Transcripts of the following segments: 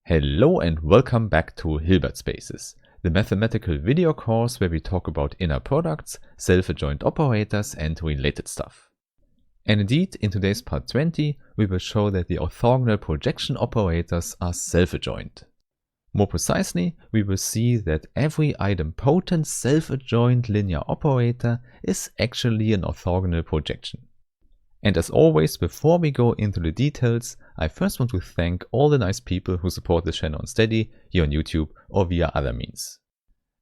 Hello and welcome back to Hilbert Spaces, the mathematical video course where we talk about inner products, self-adjoint operators and related stuff. And indeed, in today's part 20, we will show that the orthogonal projection operators are self-adjoint. More precisely, we will see that every idempotent self-adjoint linear operator is actually an orthogonal projection. And as always, before we go into the details, I first want to thank all the nice people who support this channel on Steady, here on YouTube, or via other means.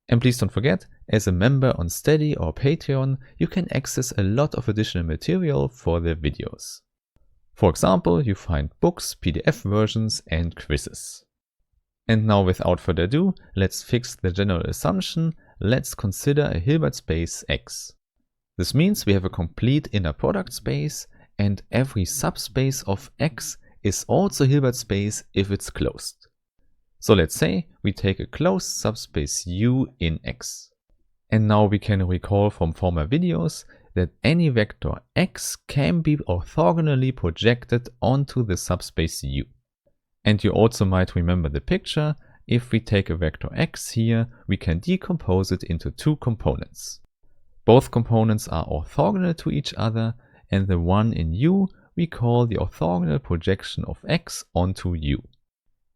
And please don't forget, as a member on Steady or Patreon, you can access a lot of additional material for the videos. For example, you find books, PDF versions, and quizzes. And now without further ado, let's fix the general assumption. Let's consider a Hilbert space X. This means we have a complete inner product space, and every subspace of X is also Hilbert space if it's closed. So let's say we take a closed subspace U in X. And now we can recall from former videos that any vector X can be orthogonally projected onto the subspace U. And you also might remember the picture. If we take a vector X here, we can decompose it into two components. Both components are orthogonal to each other, and the one in U we call the orthogonal projection of X onto U.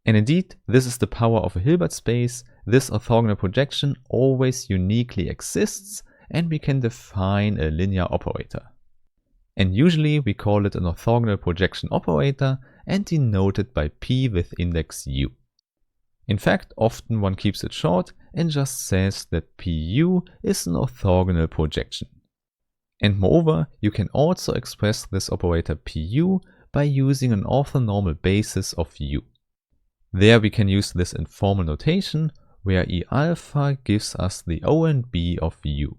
And indeed, this is the power of a Hilbert space. This orthogonal projection always uniquely exists, and we can define a linear operator. And usually we call it an orthogonal projection operator and denote it by P with index U. In fact, often one keeps it short and just says that PU is an orthogonal projection. And moreover, you can also express this operator PU by using an orthonormal basis of U. There we can use this informal notation where E alpha gives us the O and B of U.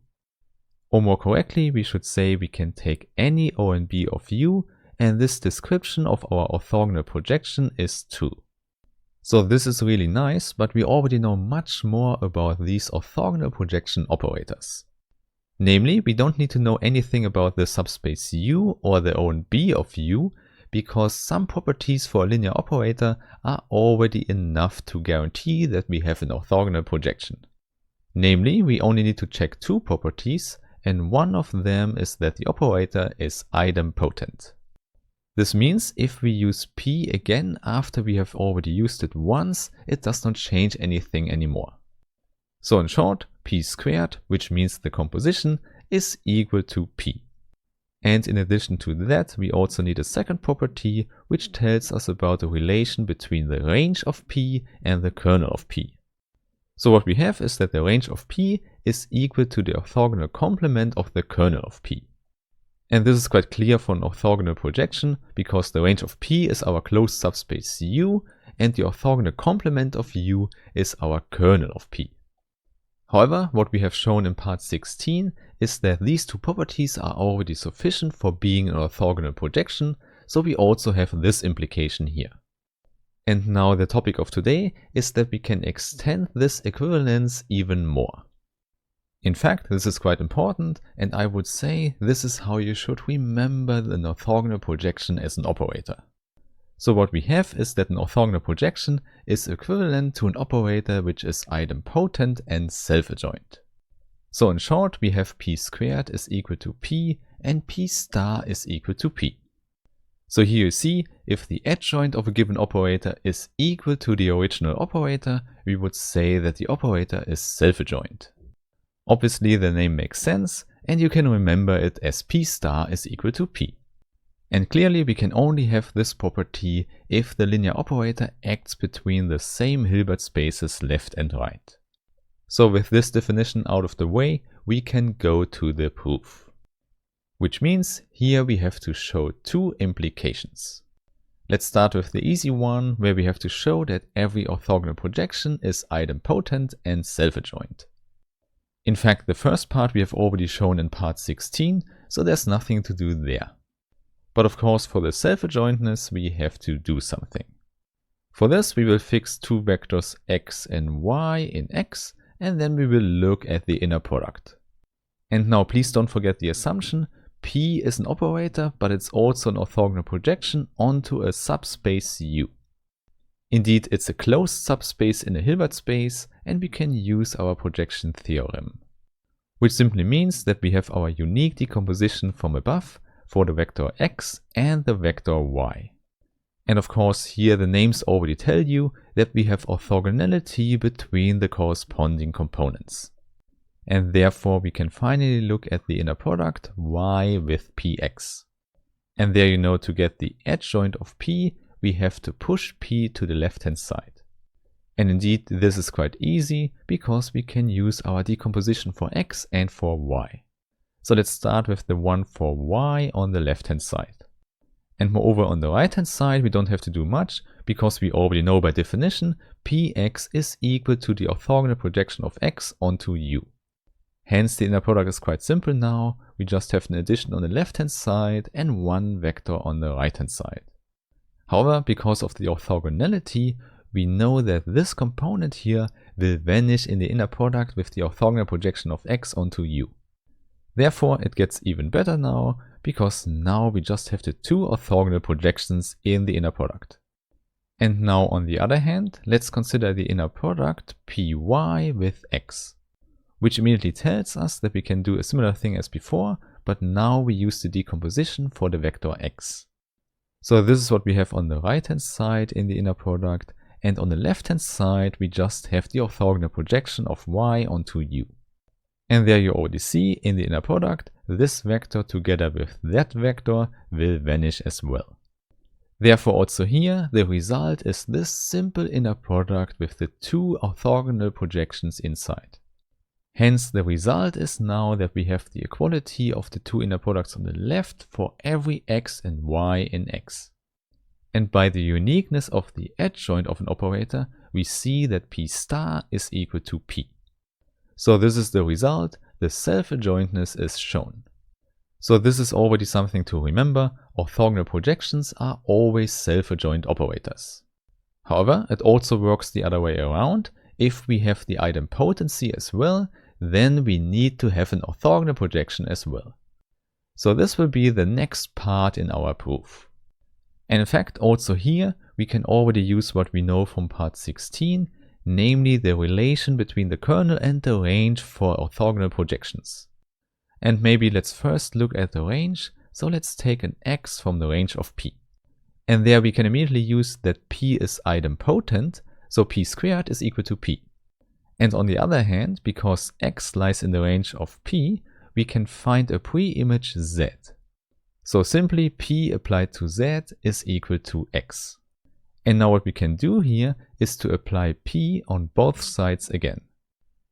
Or more correctly, we should say we can take any O and B of U, and this description of our orthogonal projection is 2. So this is really nice, but we already know much more about these orthogonal projection operators. Namely, we don't need to know anything about the subspace U or the O and B of U, because some properties for a linear operator are already enough to guarantee that we have an orthogonal projection. Namely, we only need to check two properties, and one of them is that the operator is idempotent. This means if we use P again after we have already used it once, it does not change anything anymore. So in short, P squared, which means the composition, is equal to P. And in addition to that, we also need a second property which tells us about the relation between the range of P and the kernel of P. So what we have is that the range of P is equal to the orthogonal complement of the kernel of P. And this is quite clear for an orthogonal projection, because the range of P is our closed subspace U, and the orthogonal complement of U is our kernel of P. However, what we have shown in part 16 is that these two properties are already sufficient for being an orthogonal projection, so we also have this implication here. And now the topic of today is that we can extend this equivalence even more. In fact, this is quite important, and I would say this is how you should remember an orthogonal projection as an operator. So what we have is that an orthogonal projection is equivalent to an operator which is idempotent and self-adjoint. So in short, we have P squared is equal to P and P star is equal to P. So here you see, if the adjoint of a given operator is equal to the original operator, we would say that the operator is self-adjoint. Obviously the name makes sense, and you can remember it as P star is equal to P. And clearly we can only have this property if the linear operator acts between the same Hilbert spaces left and right. So with this definition out of the way, we can go to the proof. Which means here we have to show two implications. Let's start with the easy one, where we have to show that every orthogonal projection is idempotent and self-adjoint. In fact, the first part we have already shown in part 16, so there's nothing to do there. But of course, for the self-adjointness, we have to do something. For this, we will fix two vectors x and y in X, and then we will look at the inner product. And now please don't forget the assumption, P is an operator, but it's also an orthogonal projection onto a subspace U. Indeed, it's a closed subspace in a Hilbert space, and we can use our projection theorem, which simply means that we have our unique decomposition from above for the vector x and the vector y. And of course, here the names already tell you that we have orthogonality between the corresponding components. And therefore we can finally look at the inner product y with px. And there you know, to get the adjoint of p, we have to push p to the left hand side. And indeed, this is quite easy because we can use our decomposition for x and for y. So let's start with the one for y on the left hand side. And moreover, on the right hand side, we don't have to do much because we already know by definition px is equal to the orthogonal projection of x onto u. Hence the inner product is quite simple now. We just have an addition on the left hand side and one vector on the right hand side. However, because of the orthogonality, we know that this component here will vanish in the inner product with the orthogonal projection of x onto u. Therefore, it gets even better now, because now we just have the two orthogonal projections in the inner product. And now on the other hand, let's consider the inner product py with x, which immediately tells us that we can do a similar thing as before, but now we use the decomposition for the vector x. So this is what we have on the right hand side in the inner product, and on the left hand side we just have the orthogonal projection of y onto u. And there you already see in the inner product, this vector together with that vector will vanish as well. Therefore also here, the result is this simple inner product with the two orthogonal projections inside. Hence the result is now that we have the equality of the two inner products on the left for every x and y in x. And by the uniqueness of the adjoint of an operator, we see that p star is equal to p. So this is the result, the self-adjointness is shown. So this is already something to remember, orthogonal projections are always self-adjoint operators. However, it also works the other way around. If we have the idempotency as well, then we need to have an orthogonal projection as well. So this will be the next part in our proof. And in fact, also here, we can already use what we know from part 16, namely the relation between the kernel and the range for orthogonal projections. And maybe let's first look at the range, so let's take an x from the range of p. And there we can immediately use that p is idempotent, so p squared is equal to p. And on the other hand, because x lies in the range of p, we can find a pre-image z. So simply p applied to z is equal to x. And now what we can do here is to apply p on both sides again.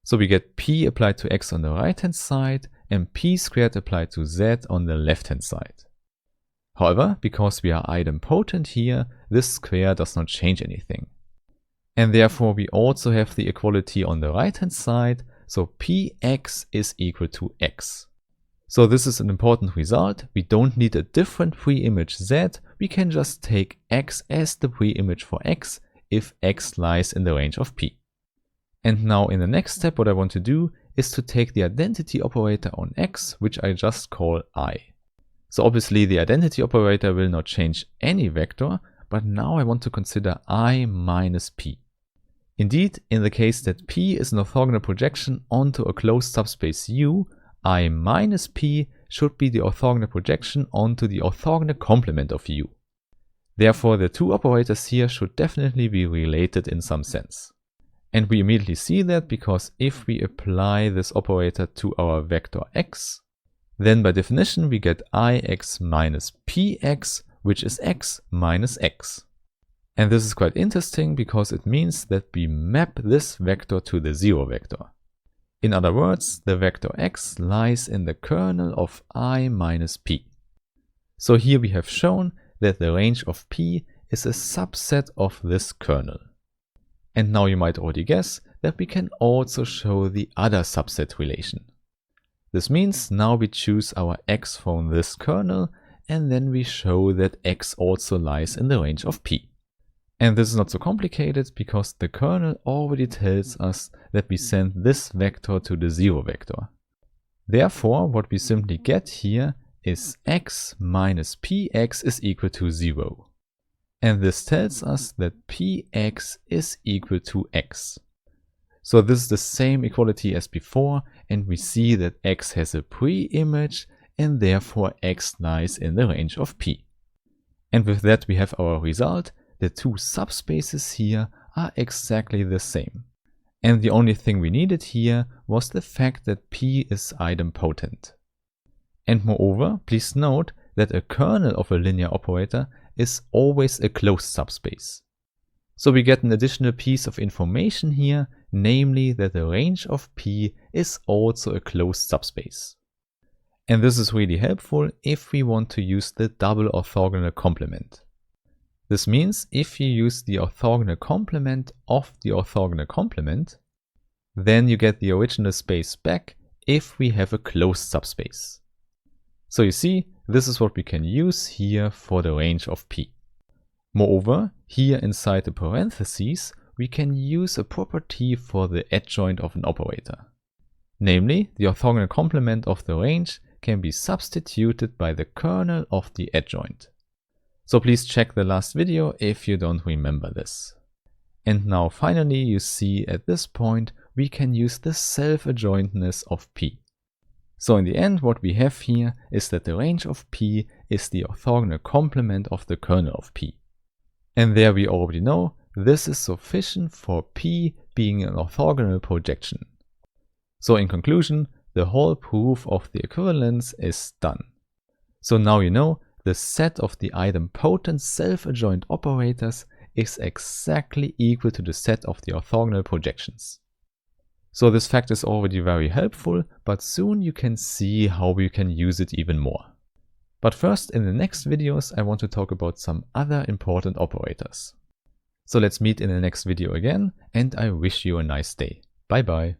So we get p applied to x on the right hand side and p squared applied to z on the left hand side. However, because we are idempotent here, this square does not change anything. And therefore we also have the equality on the right hand side, so px is equal to x. So this is an important result. We don't need a different pre-image z, we can just take x as the pre-image for x if x lies in the range of p. And now in the next step what I want to do is to take the identity operator on x, which I just call I. So obviously the identity operator will not change any vector, but now I want to consider I minus p. Indeed, in the case that p is an orthogonal projection onto a closed subspace U, I minus p should be the orthogonal projection onto the orthogonal complement of U. Therefore, the two operators here should definitely be related in some sense. And we immediately see that because if we apply this operator to our vector x, then by definition we get ix minus px, which is x minus x. And this is quite interesting because it means that we map this vector to the zero vector. In other words, the vector x lies in the kernel of I minus p. So here we have shown that the range of p is a subset of this kernel. And now you might already guess that we can also show the other subset relation. This means now we choose our x from this kernel and then we show that x also lies in the range of p. And this is not so complicated because the kernel already tells us that we send this vector to the zero vector. Therefore, what we simply get here is x minus px is equal to 0. And this tells us that px is equal to x. So this is the same equality as before, and we see that x has a pre-image and therefore x lies in the range of p. And with that we have our result. The two subspaces here are exactly the same. And the only thing we needed here was the fact that p is idempotent. And moreover, please note that a kernel of a linear operator is always a closed subspace. So we get an additional piece of information here, namely that the range of P is also a closed subspace. And this is really helpful if we want to use the double orthogonal complement. This means if you use the orthogonal complement of the orthogonal complement, then you get the original space back if we have a closed subspace. So you see, this is what we can use here for the range of P. Moreover, here inside the parentheses, we can use a property for the adjoint of an operator. Namely, the orthogonal complement of the range can be substituted by the kernel of the adjoint. So please check the last video if you don't remember this. And now finally you see at this point we can use the self-adjointness of P. So in the end what we have here is that the range of P is the orthogonal complement of the kernel of P. And there we already know this is sufficient for P being an orthogonal projection. So in conclusion, the whole proof of the equivalence is done. So now you know the set of the idempotent self-adjoint operators is exactly equal to the set of the orthogonal projections. So this fact is already very helpful, but soon you can see how we can use it even more. But first, in the next videos, I want to talk about some other important operators. So let's meet in the next video again, and I wish you a nice day. Bye bye.